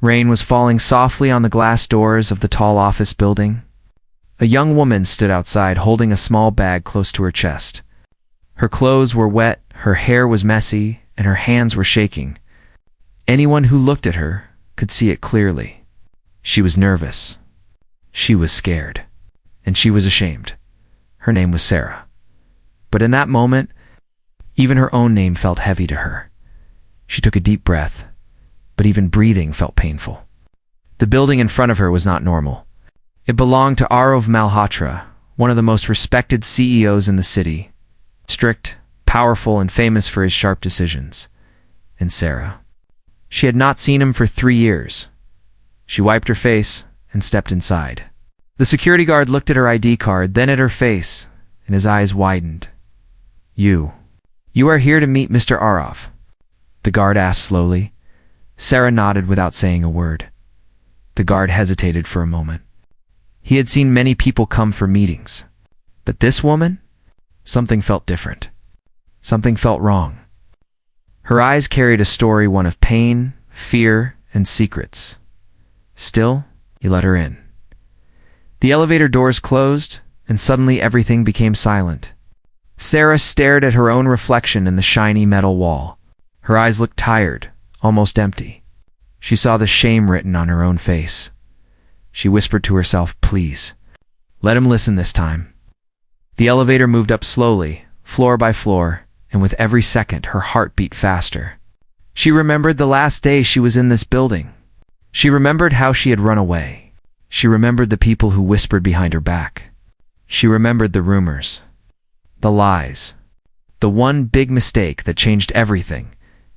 Rain was falling softly on the glass doors of the tall office building. A young woman stood outside holding a small bag close to her chest. Her clothes were wet, her hair was messy, and her hands were shaking. Anyone who looked at her could see it clearly. She was nervous. She was scared. And she was ashamed. Her name was Sarah. But in that moment, even her own name felt heavy to her. She took a deep breath, but even breathing felt painful. The building in front of her was not normal. It belonged to Arav Malhotra, one of the most respected CEOs in the city. Strict, powerful, and famous for his sharp decisions. And Sarah. She had not seen him for 3 years. She wiped her face and stepped inside. The security guard looked at her ID card, then at her face, and his eyes widened. You are here to meet Mr. Arav?" the guard asked slowly. Sarah nodded without saying a word. The guard hesitated for a moment. He had seen many people come for meetings. But this woman? Something felt different. Something felt wrong. Her eyes carried a story, one of pain, fear, and secrets. Still, he let her in. The elevator doors closed, and suddenly everything became silent. Sarah stared at her own reflection in the shiny metal wall. Her eyes looked tired, almost empty. She saw the shame written on her own face. She whispered to herself, "Please, let him listen this time." The elevator moved up slowly, floor by floor, and with every second her heart beat faster. She remembered the last day she was in this building. She remembered how she had run away. She remembered the people who whispered behind her back. She remembered the rumors, the lies, the one big mistake that changed everything,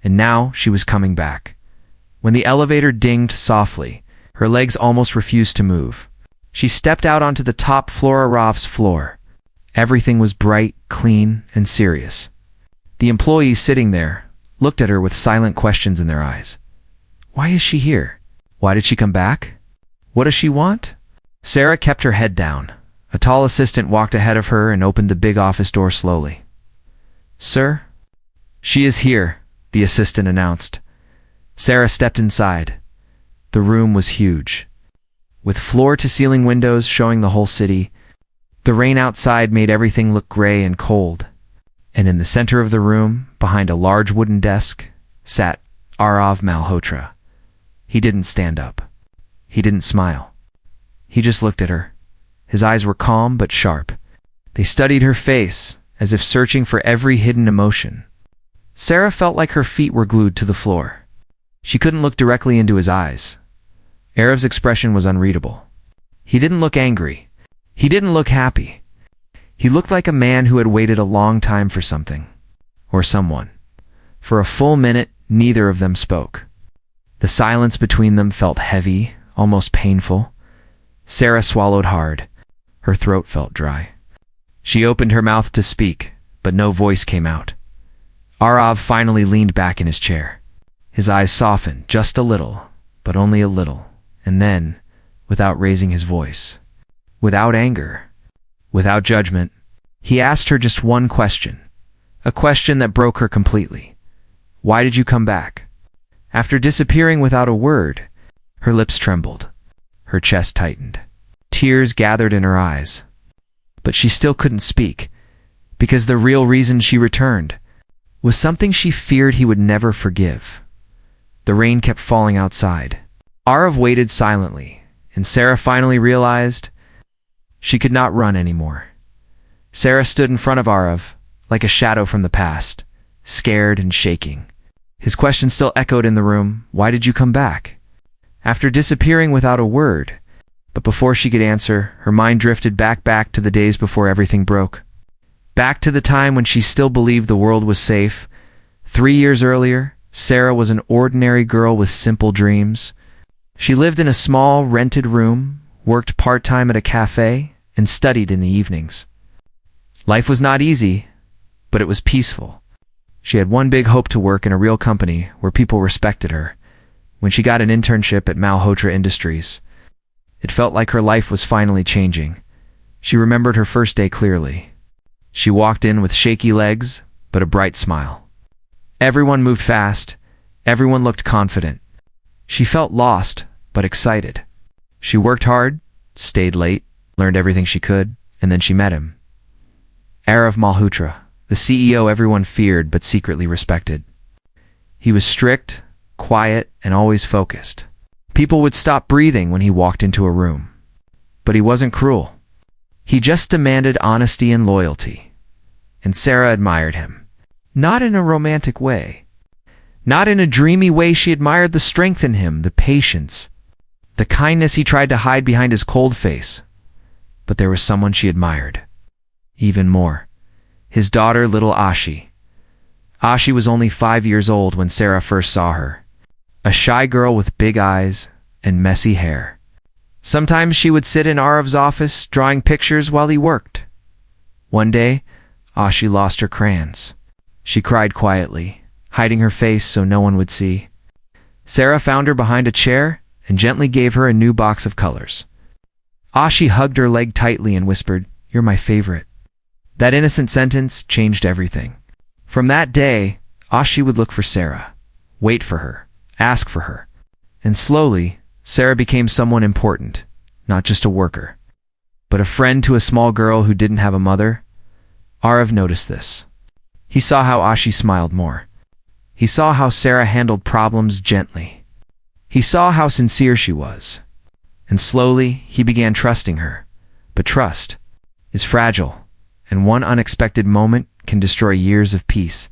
and now she was coming back. When the elevator dinged softly, her legs almost refused to move. She stepped out onto the top floor of Arav's floor. Everything was bright, clean, and serious. The employees sitting there looked at her with silent questions in their eyes. Why is she here? Why did she come back? What does she want? Sarah kept her head down. A tall assistant walked ahead of her and opened the big office door slowly. "Sir?" "She is here," the assistant announced. Sarah stepped inside. The room was huge, with floor-to-ceiling windows showing the whole city. The rain outside made everything look gray and cold. And in the center of the room, behind a large wooden desk, sat Arav Malhotra. He didn't stand up. He didn't smile. He just looked at her. His eyes were calm but sharp. They studied her face, as if searching for every hidden emotion. Sarah felt like her feet were glued to the floor. She couldn't look directly into his eyes. Arav's expression was unreadable. He didn't look angry. He didn't look happy. He looked like a man who had waited a long time for something, or someone. For a full minute, neither of them spoke. The silence between them felt heavy, almost painful. Sarah swallowed hard. Her throat felt dry. She opened her mouth to speak, but no voice came out. Arav finally leaned back in his chair. His eyes softened just a little, but only a little, and then, without raising his voice, without anger, without judgment, he asked her just one question, a question that broke her completely. "Why did you come back?" After disappearing without a word, her lips trembled. Her chest tightened. Tears gathered in her eyes. But she still couldn't speak, because the real reason she returned was something she feared he would never forgive. The rain kept falling outside. Arav waited silently, and Sarah finally realized she could not run anymore. Sarah stood in front of Arav, like a shadow from the past, scared and shaking. His question still echoed in the room. Why did you come back? After disappearing without a word, but before she could answer, her mind drifted back to the days before everything broke. Back to the time when she still believed the world was safe. 3 years earlier, Sarah was an ordinary girl with simple dreams. She lived in a small, rented room, worked part-time at a cafe, and studied in the evenings. Life was not easy, but it was peaceful. She had one big hope to work in a real company where people respected her. When she got an internship at Malhotra Industries, it felt like her life was finally changing. She remembered her first day clearly. She walked in with shaky legs, but a bright smile. Everyone moved fast. Everyone looked confident. She felt lost, but excited. She worked hard, stayed late, learned everything she could, and then she met him. Arav Malhotra, the CEO everyone feared but secretly respected. He was strict, quiet, and always focused. People would stop breathing when he walked into a room. But he wasn't cruel. He just demanded honesty and loyalty. And Sarah admired him. Not in a romantic way. Not in a dreamy way. She admired the strength in him, the patience, the kindness he tried to hide behind his cold face. But there was someone she admired. Even more. His daughter, little Ashi. Ashi was only 5 years old when Sarah first saw her. A shy girl with big eyes and messy hair. Sometimes she would sit in Arav's office drawing pictures while he worked. One day, Ashi lost her crayons. She cried quietly, hiding her face so no one would see. Sarah found her behind a chair and gently gave her a new box of colors. Ashi hugged her leg tightly and whispered, "You're my favorite." That innocent sentence changed everything. From that day, Ashi would look for Sarah, wait for her, ask for her. And slowly, Sarah became someone important, not just a worker, but a friend to a small girl who didn't have a mother. Arav noticed this. He saw how Ashi smiled more. He saw how Sarah handled problems gently. He saw how sincere she was. And slowly, he began trusting her. But trust is fragile, and one unexpected moment can destroy years of peace.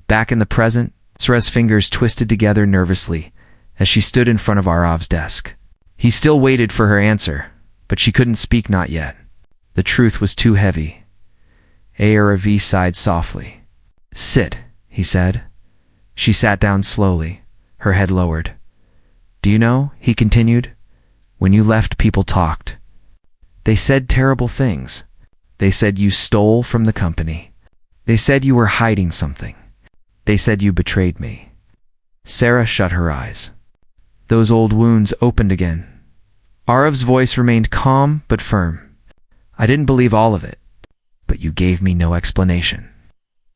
Back in the present, Sarah's fingers twisted together nervously as she stood in front of Arav's desk. He still waited for her answer, but she couldn't speak, not yet. The truth was too heavy. Arav sighed softly. "Sit," he said. She sat down slowly, her head lowered. "Do you know," he continued, "when you left, people talked. They said terrible things. They said you stole from the company. They said you were hiding something. They said you betrayed me." Sarah shut her eyes. Those old wounds opened again. Arav's voice remained calm but firm. "I didn't believe all of it, but you gave me no explanation."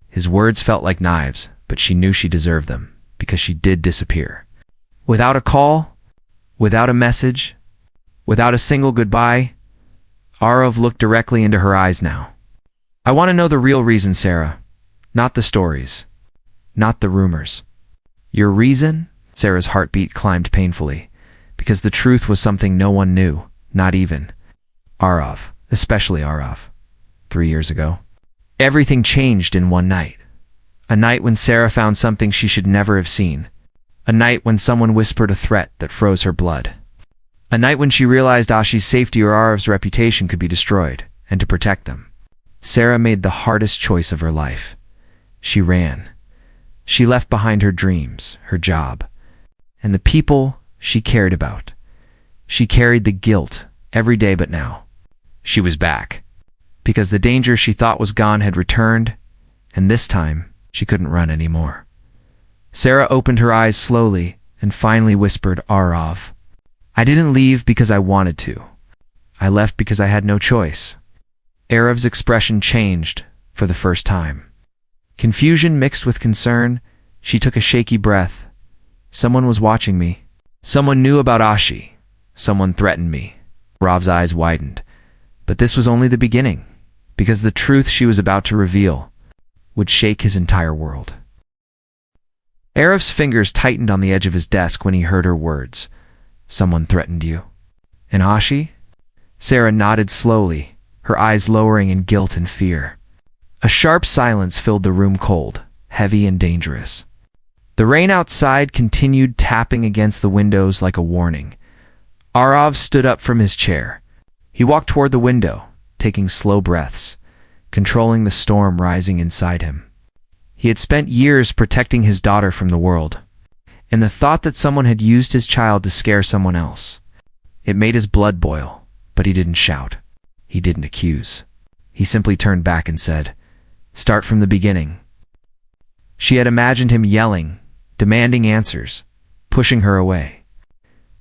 His words felt like knives, but she knew she deserved them, because she did disappear. Without a call, without a message, without a single goodbye, Arav looked directly into her eyes now. "I want to know the real reason, Sarah. Not the stories. Not the rumors." "Your reason?" Sarah's heartbeat climbed painfully, because the truth was something no one knew, not even Arav, especially Arav. 3 years ago, everything changed in one night. A night when Sarah found something she should never have seen. A night when someone whispered a threat that froze her blood. A night when she realized Ashi's safety or Arav's reputation could be destroyed, and to protect them, Sarah made the hardest choice of her life. She ran. She left behind her dreams, her job, and the people she cared about. She carried the guilt every day, but now she was back. Because the danger she thought was gone had returned, and this time she couldn't run anymore. Sarah opened her eyes slowly and finally whispered, "Arav, I didn't leave because I wanted to. I left because I had no choice." Arav's expression changed for the first time. Confusion mixed with concern, she took a shaky breath. "Someone was watching me. Someone knew about Ashi. Someone threatened me." Arav's eyes widened. But this was only the beginning, because the truth she was about to reveal would shake his entire world. Arav's fingers tightened on the edge of his desk when he heard her words. "Someone threatened you. And Ashi?" Sarah nodded slowly, her eyes lowering in guilt and fear. A sharp silence filled the room, cold, heavy, and dangerous. The rain outside continued tapping against the windows like a warning. Arav stood up from his chair. He walked toward the window, taking slow breaths, controlling the storm rising inside him. He had spent years protecting his daughter from the world, and the thought that someone had used his child to scare someone else, it made his blood boil, but he didn't shout. He didn't accuse. He simply turned back and said, "Start from the beginning." She had imagined him yelling, demanding answers, pushing her away.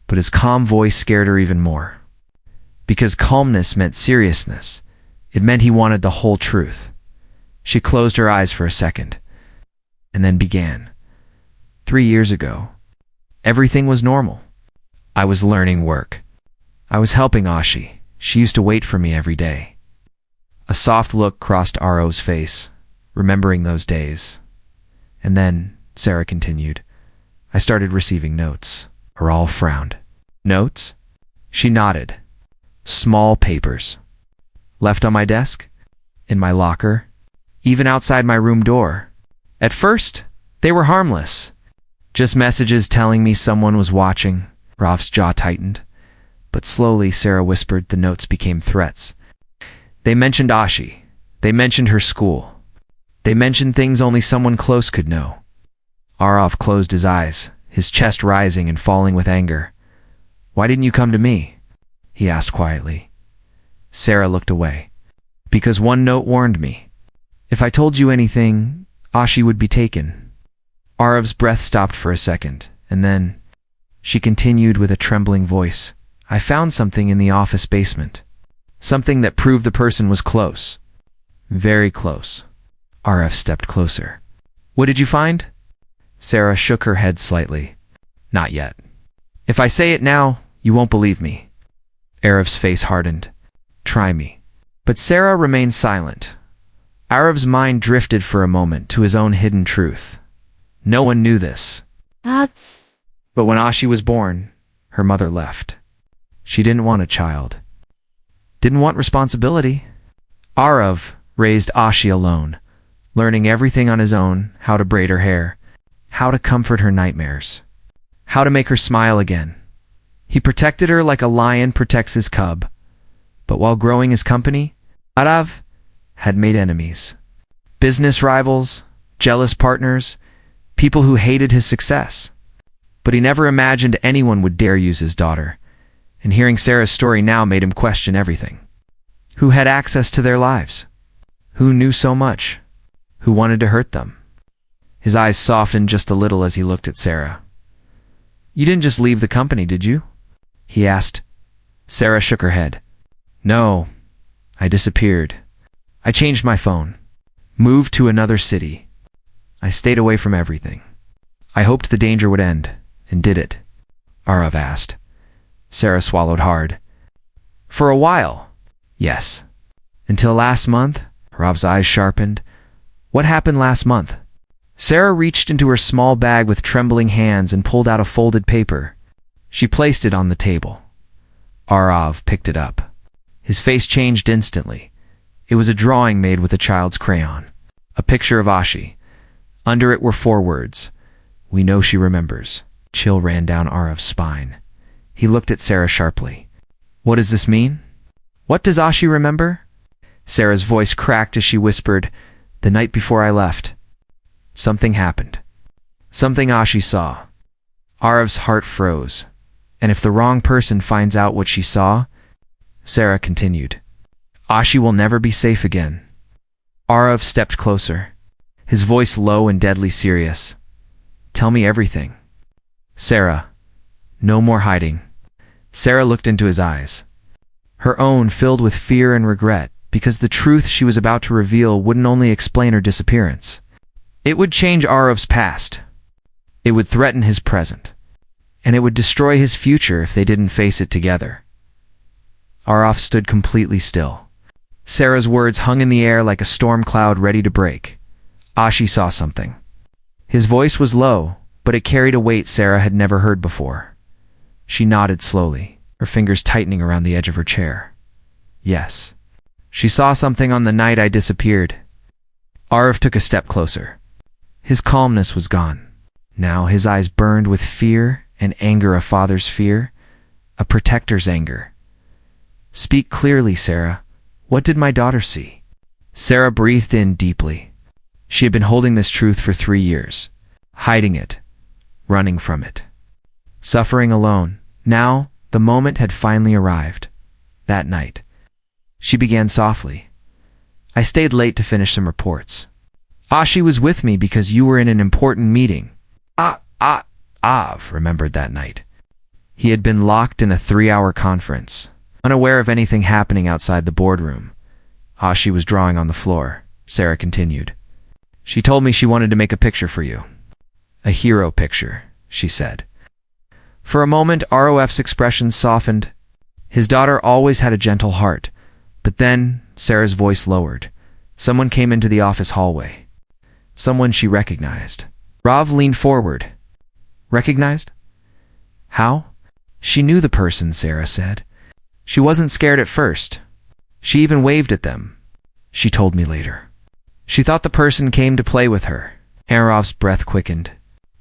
But his calm voice scared her even more. Because calmness meant seriousness. It meant he wanted the whole truth. She closed her eyes for a second, and then began. 3 years ago, Everything was normal. I was learning work. I was helping Ashi. She used to wait for me every day. A soft look crossed Aro's face, remembering those days. And then, Sarah continued, I started receiving notes. Aral frowned. Notes? She nodded. Small papers. Left on my desk? In my locker? Even outside my room door? At first, they were harmless. Just messages telling me someone was watching. Rav's jaw tightened. But slowly, Sarah whispered, the notes became threats. They mentioned Ashi. They mentioned her school. They mentioned things only someone close could know. Arav closed his eyes, his chest rising and falling with anger. Why didn't you come to me? He asked quietly. Sarah looked away. Because one note warned me. If I told you anything, Ashi would be taken. Arav's breath stopped for a second, and then she continued with a trembling voice. I found something in the office basement. Something that proved the person was close. Very close. Arav stepped closer. What did you find? Sarah shook her head slightly. Not yet. If I say it now, you won't believe me. Arav's face hardened. Try me. But Sarah remained silent. Arav's mind drifted for a moment to his own hidden truth. No one knew this. But when Ashi was born, her mother left. She didn't want a child. Didn't want responsibility. Arav raised Ashi alone, learning everything on his own, how to braid her hair, how to comfort her nightmares, how to make her smile again. He protected her like a lion protects his cub. But while growing his company, Arav had made enemies. Business rivals, jealous partners, people who hated his success. But he never imagined anyone would dare use his daughter. And hearing Sarah's story now made him question everything. Who had access to their lives? Who knew so much? Who wanted to hurt them? His eyes softened just a little as he looked at Sarah. You didn't just leave the company, did you? He asked. Sarah shook her head. No, I disappeared. I changed my phone. Moved to another city. I stayed away from everything. I hoped the danger would end, and did it? Arav asked. Sarah swallowed hard. For a while, yes. Until last month, Arav's eyes sharpened. What happened last month? Sarah reached into her small bag with trembling hands and pulled out a folded paper. She placed it on the table. Arav picked it up. His face changed instantly. It was a drawing made with a child's crayon. A picture of Ashi. Under it were 4 words. We know she remembers. Chill ran down Arav's spine. He looked at Sarah sharply. What does this mean? What does Ashi remember? Sarah's voice cracked as she whispered, the night before I left. Something happened. Something Ashi saw. Arav's heart froze. And if the wrong person finds out what she saw, Sarah continued, Ashi will never be safe again. Arav stepped closer, his voice low and deadly serious. Tell me everything. Sarah, no more hiding. Sarah looked into his eyes, her own filled with fear and regret, because the truth she was about to reveal wouldn't only explain her disappearance. It would change Arav's past. It would threaten his present. And it would destroy his future if they didn't face it together. Arav stood completely still. Sarah's words hung in the air like a storm cloud ready to break. Ashi saw something. His voice was low, but it carried a weight Sarah had never heard before. She nodded slowly, her fingers tightening around the edge of her chair. Yes. She saw something on the night I disappeared. Arav took a step closer. His calmness was gone. Now his eyes burned with fear and anger, a father's fear, a protector's anger. Speak clearly, Sarah. What did my daughter see? Sarah breathed in deeply. She had been holding this truth for 3 years, hiding it, running from it, suffering alone. Now, the moment had finally arrived. That night. She began softly. I stayed late to finish some reports. Ashi was with me because you were in an important meeting. Av remembered that night. He had been locked in a 3-hour conference, unaware of anything happening outside the boardroom. Ashi was drawing on the floor. Sarah continued. She told me she wanted to make a picture for you. A hero picture, she said. For a moment, ROF's expression softened. His daughter always had a gentle heart. But then, Sarah's voice lowered. Someone came into the office hallway. Someone she recognized. Rav leaned forward. Recognized? How? She knew the person, Sarah said. She wasn't scared at first. She even waved at them. She told me later. She thought the person came to play with her. Arov's breath quickened.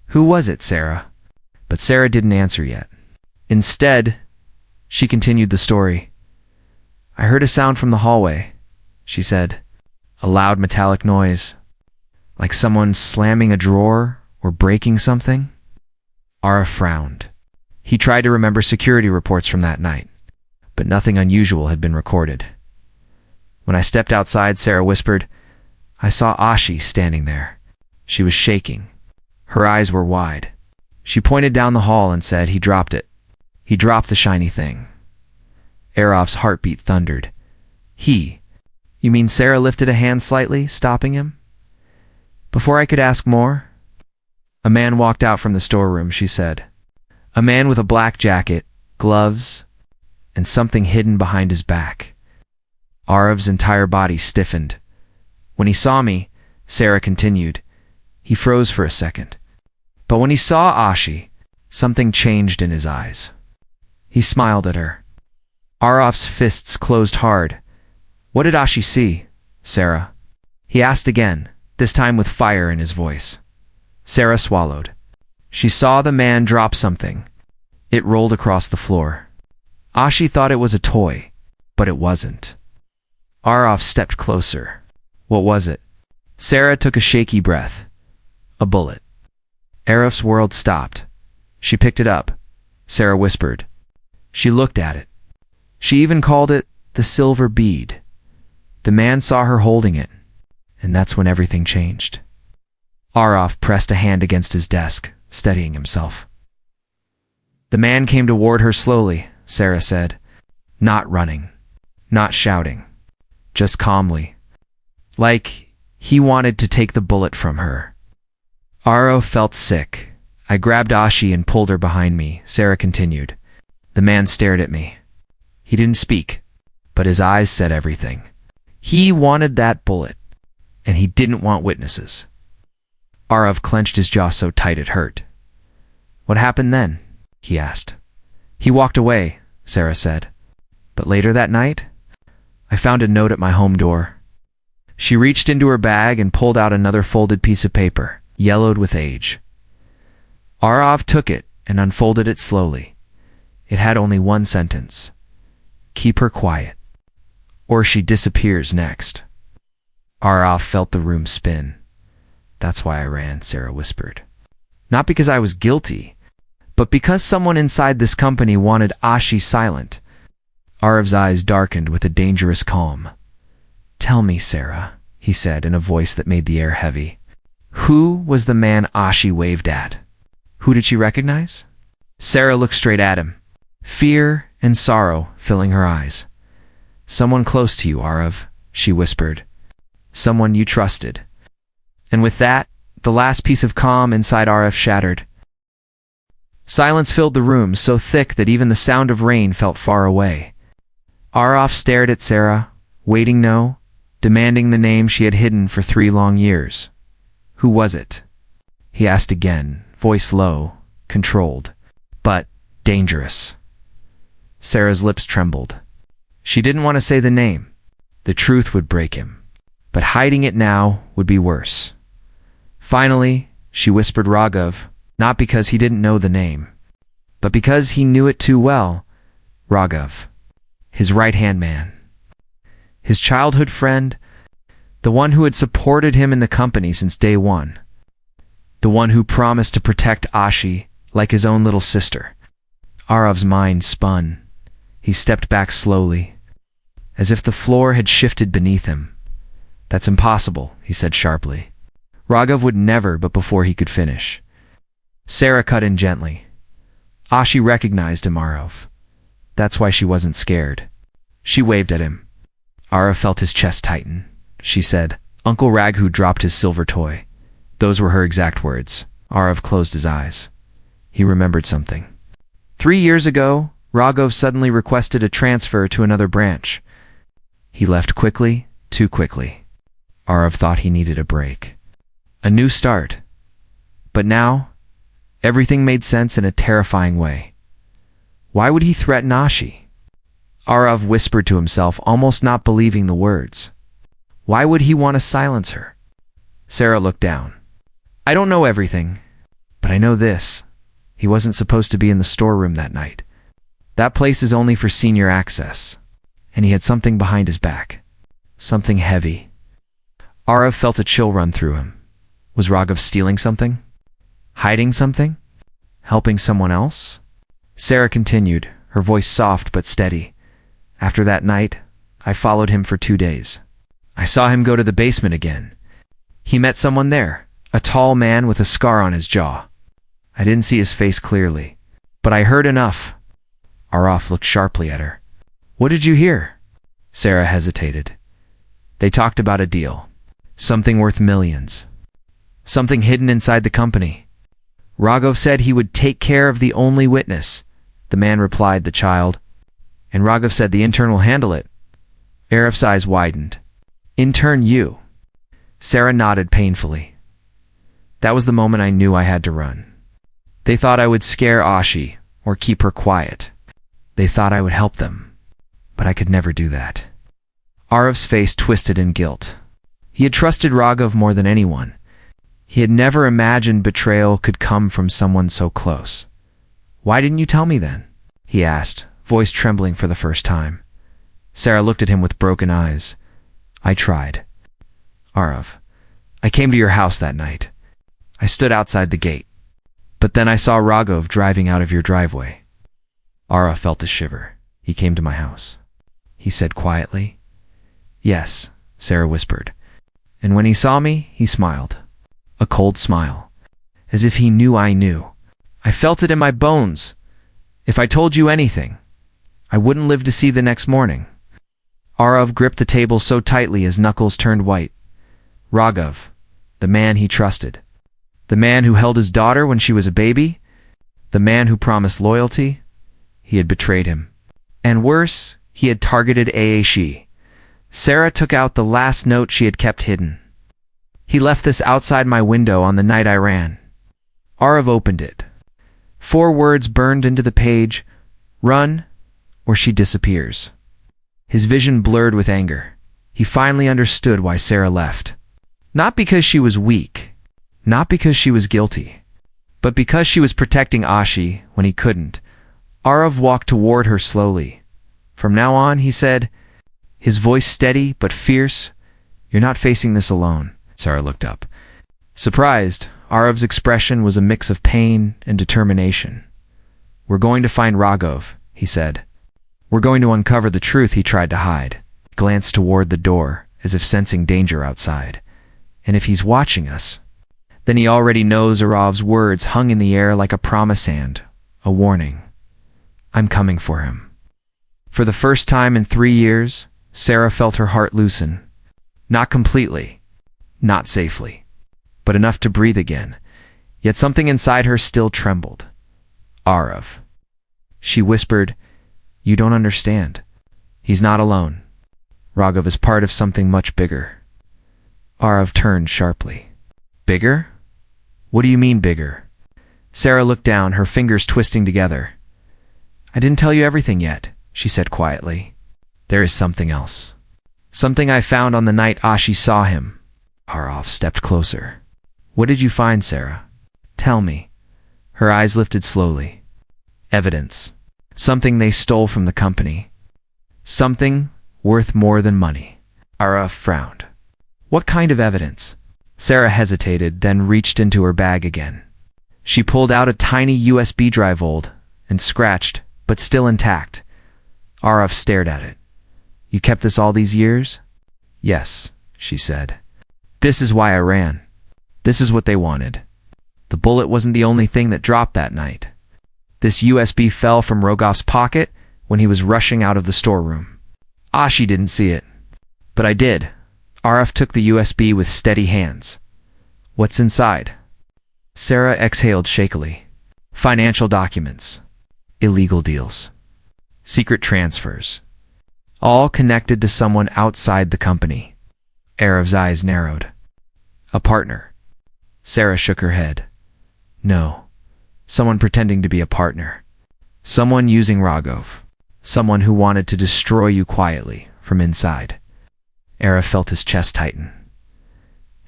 Who was it, Sarah? But Sarah didn't answer yet. Instead, she continued the story. I heard a sound from the hallway, she said. A loud metallic noise. Like someone slamming a drawer or breaking something. Ara frowned. He tried to remember security reports from that night, but nothing unusual had been recorded. When I stepped outside, Sarah whispered, I saw Ashi standing there. She was shaking. Her eyes were wide. She pointed down the hall and said he dropped it. He dropped the shiny thing. Arov's heartbeat thundered. He? You mean Sarah lifted a hand slightly, stopping him? Before I could ask more, a man walked out from the storeroom, she said. A man with a black jacket, gloves, and something hidden behind his back. Arov's entire body stiffened. When he saw me, Sarah continued, he froze for a second. But when he saw Ashi, something changed in his eyes. He smiled at her. Arov's fists closed hard. What did Ashi see, Sarah? He asked again, this time with fire in his voice. Sarah swallowed. She saw the man drop something. It rolled across the floor. Ashi thought it was a toy, but it wasn't. Arov stepped closer. What was it? Sarah took a shaky breath. A bullet. Arov's world stopped. She picked it up. Sarah whispered. She looked at it. She even called it the silver bead. The man saw her holding it, and that's when everything changed. Arov pressed a hand against his desk, steadying himself. The man came toward her slowly, Sarah said. Not running. Not shouting. Just calmly. Like he wanted to take the bullet from her. Arov felt sick. I grabbed Ashi and pulled her behind me, Sarah continued. The man stared at me. He didn't speak, but his eyes said everything. He wanted that bullet, and he didn't want witnesses. Arov clenched his jaw so tight it hurt. What happened then? He asked. He walked away, Sarah said. But later that night, I found a note at my home door. She reached into her bag and pulled out another folded piece of paper, yellowed with age. Arov took it and unfolded it slowly. It had only one sentence. Keep her quiet, or she disappears next. Arov felt the room spin. That's why I ran, Sarah whispered. Not because I was guilty, but because someone inside this company wanted Ashi silent. Arov's eyes darkened with a dangerous calm. Tell me, Sarah, he said in a voice that made the air heavy. Who was the man Ashi waved at? Who did she recognize? Sarah looked straight at him. Fear and sorrow filling her eyes. Someone close to you, Arov, she whispered. Someone you trusted. And with that, the last piece of calm inside Arov shattered. Silence filled the room, so thick that even the sound of rain felt far away. Arov stared at Sarah, waiting no, demanding the name she had hidden for 3 long years. Who was it? He asked again, voice low, controlled, but dangerous. Sarah's lips trembled. She didn't want to say the name. The truth would break him, but hiding it now would be worse. Finally, she whispered Raghav, not because he didn't know the name, but because he knew it too well. Raghav, his right-hand man, his childhood friend, the one who had supported him in the company since day one, the one who promised to protect Ashi like his own little sister. Arov's mind spun. He stepped back slowly, as if the floor had shifted beneath him. That's impossible, he said sharply. Raghav would never, but before he could finish. Sarah cut in gently. Ashi recognized him, Arov. That's why she wasn't scared. She waved at him. Arov felt his chest tighten. She said, Uncle Raghu dropped his silver toy. Those were her exact words. Arov closed his eyes. He remembered something. 3 years ago, Raghav suddenly requested a transfer to another branch. He left quickly, too quickly. Arav thought he needed a break. A new start. But now, everything made sense in a terrifying way. Why would he threaten Ashi? Arav whispered to himself, almost not believing the words. Why would he want to silence her? Sarah looked down. I don't know everything, but I know this. He wasn't supposed to be in the storeroom that night. That place is only for senior access. And he had something behind his back. Something heavy. Arav felt a chill run through him. Was Raghav stealing something? Hiding something? Helping someone else? Sarah continued, her voice soft but steady. After that night, I followed him for 2 days. I saw him go to the basement again. He met someone there, a tall man with a scar on his jaw. I didn't see his face clearly, but I heard enough. Arav looked sharply at her. What did you hear? Sarah hesitated. They talked about a deal. Something worth millions. Something hidden inside the company. Raghav said he would take care of the only witness. The man replied, the child. And Raghav said the intern will handle it. Arav's eyes widened. Intern you? Sarah nodded painfully. That was the moment I knew I had to run. They thought I would scare Ashi or keep her quiet. They thought I would help them, but I could never do that. Arav's face twisted in guilt. He had trusted Raghav more than anyone. He had never imagined betrayal could come from someone so close. Why didn't you tell me then? He asked, voice trembling for the first time. Sarah looked at him with broken eyes. I tried. Arav, I came to your house that night. I stood outside the gate. But then I saw Raghav driving out of your driveway. Arav felt a shiver. He came to my house. He said quietly. Yes, Sarah whispered. And when he saw me, he smiled. A cold smile. As if he knew I knew. I felt it in my bones. If I told you anything, I wouldn't live to see the next morning. Arav gripped the table so tightly his knuckles turned white. Raghav, the man he trusted. The man who held his daughter when she was a baby. The man who promised loyalty. He had betrayed him. And worse, he had targeted Aashi. Sarah took out the last note she had kept hidden. He left this outside my window on the night I ran. Arav opened it. 4 words burned into the page. Run, or she disappears. His vision blurred with anger. He finally understood why Sarah left. Not because she was weak. Not because she was guilty. But because she was protecting Ashi when he couldn't. Arav walked toward her slowly. From now on, he said, his voice steady but fierce, you're not facing this alone. Sarah looked up. Surprised, Arav's expression was a mix of pain and determination. We're going to find Raghav, he said. We're going to uncover the truth he tried to hide. He glanced toward the door, as if sensing danger outside. And if he's watching us, then he already knows. Arav's words hung in the air like a promise hand, a warning. I'm coming for him. For the first time in 3 years, Sarah felt her heart loosen. Not completely, not safely, but enough to breathe again. Yet something inside her still trembled. Arav. She whispered, you don't understand. He's not alone. Raghav is part of something much bigger. Arav turned sharply. Bigger? What do you mean bigger? Sarah looked down, her fingers twisting together. I didn't tell you everything yet, she said quietly. There is something else. Something I found on the night Ashi saw him. Arav stepped closer. What did you find, Sarah? Tell me. Her eyes lifted slowly. Evidence. Something they stole from the company. Something worth more than money. Arav frowned. What kind of evidence? Sarah hesitated, then reached into her bag again. She pulled out a tiny USB drive, old and scratched, but still intact. Arav stared at it. You kept this all these years? Yes, she said. This is why I ran. This is what they wanted. The bullet wasn't the only thing that dropped that night. This USB fell from Raghav's pocket when he was rushing out of the storeroom. Ashi didn't see it. But I did. Arav took the USB with steady hands. What's inside? Sarah exhaled shakily. Financial documents. illegal deals, secret transfers, all connected to someone outside the company. Araf's eyes narrowed. A partner. Sarah shook her head. No. Someone pretending to be a partner. Someone using Raghav. Someone who wanted to destroy you quietly from inside. Araf felt his chest tighten.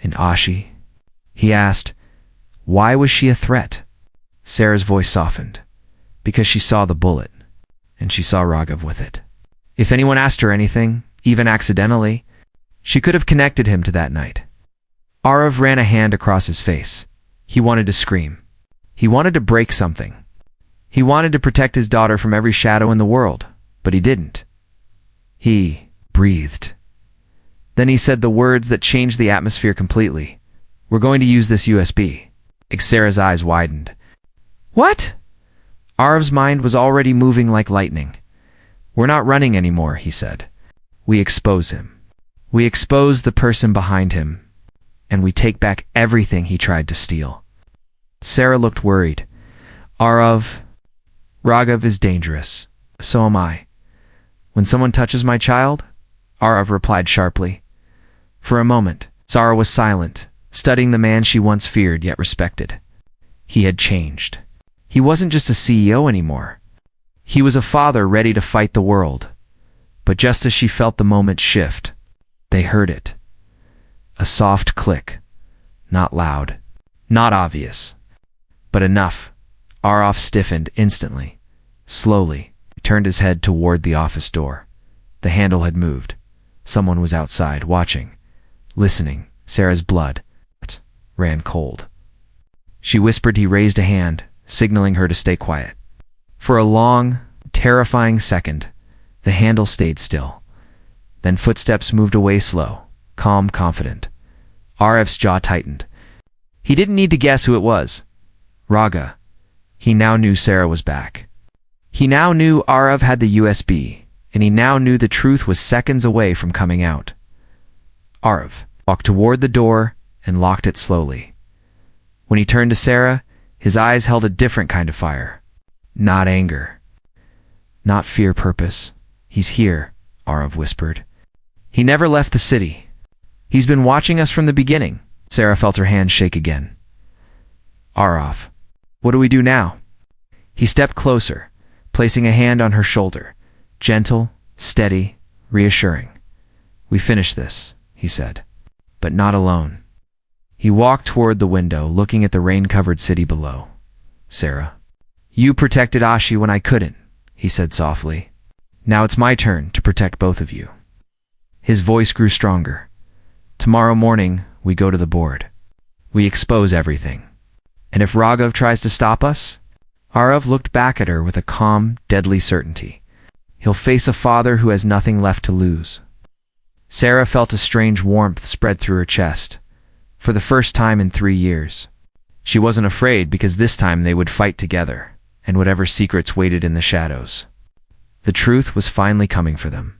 And Ashi? He asked, why was she a threat? Sarah's voice softened. Because she saw the bullet, and she saw Raghav with it. If anyone asked her anything, even accidentally, she could have connected him to that night. Arav ran a hand across his face. He wanted to scream. He wanted to break something. He wanted to protect his daughter from every shadow in the world, but he didn't. He breathed. Then he said the words that changed the atmosphere completely. We're going to use this USB. Sarah's eyes widened. What? Arav's mind was already moving like lightning. We're not running anymore, he said. We expose him. We expose the person behind him, and we take back everything he tried to steal. Sarah looked worried. Raghav is dangerous. So am I. When someone touches my child? Arav replied sharply. For a moment, Sarah was silent, studying the man she once feared yet respected. He had changed. He wasn't just a CEO anymore. He was a father ready to fight the world. But just as she felt the moment shift, they heard it. A soft click. Not loud. Not obvious. But enough. Arav stiffened instantly. Slowly, he turned his head toward the office door. The handle had moved. Someone was outside, watching, listening. Sarah's blood ran cold. She whispered he raised a hand, signaling her to stay quiet. For a long, terrifying second, the handle stayed still. Then footsteps moved away slow, calm, confident. Arav's jaw tightened. He didn't need to guess who it was. Raga. He now knew Sarah was back. He now knew Arav had the USB, and he now knew the truth was seconds away from coming out. Arav walked toward the door and locked it slowly. When he turned to Sarah, his eyes held a different kind of fire. Not anger. Not fear purpose. He's here, Arav whispered. He never left the city. He's been watching us from the beginning. Sarah felt her hand shake again. Arav, what do we do now? He stepped closer, placing a hand on her shoulder. Gentle, steady, reassuring. We finish this, he said. But not alone. He walked toward the window, looking at the rain-covered city below. Sarah. You protected Ashi when I couldn't, he said softly. Now it's my turn to protect both of you. His voice grew stronger. Tomorrow morning, we go to the board. We expose everything. And if Raghav tries to stop us? Arav looked back at her with a calm, deadly certainty. He'll face a father who has nothing left to lose. Sarah felt a strange warmth spread through her chest. For the first time in 3 years. She wasn't afraid because this time they would fight together, and whatever secrets waited in the shadows. The truth was finally coming for them.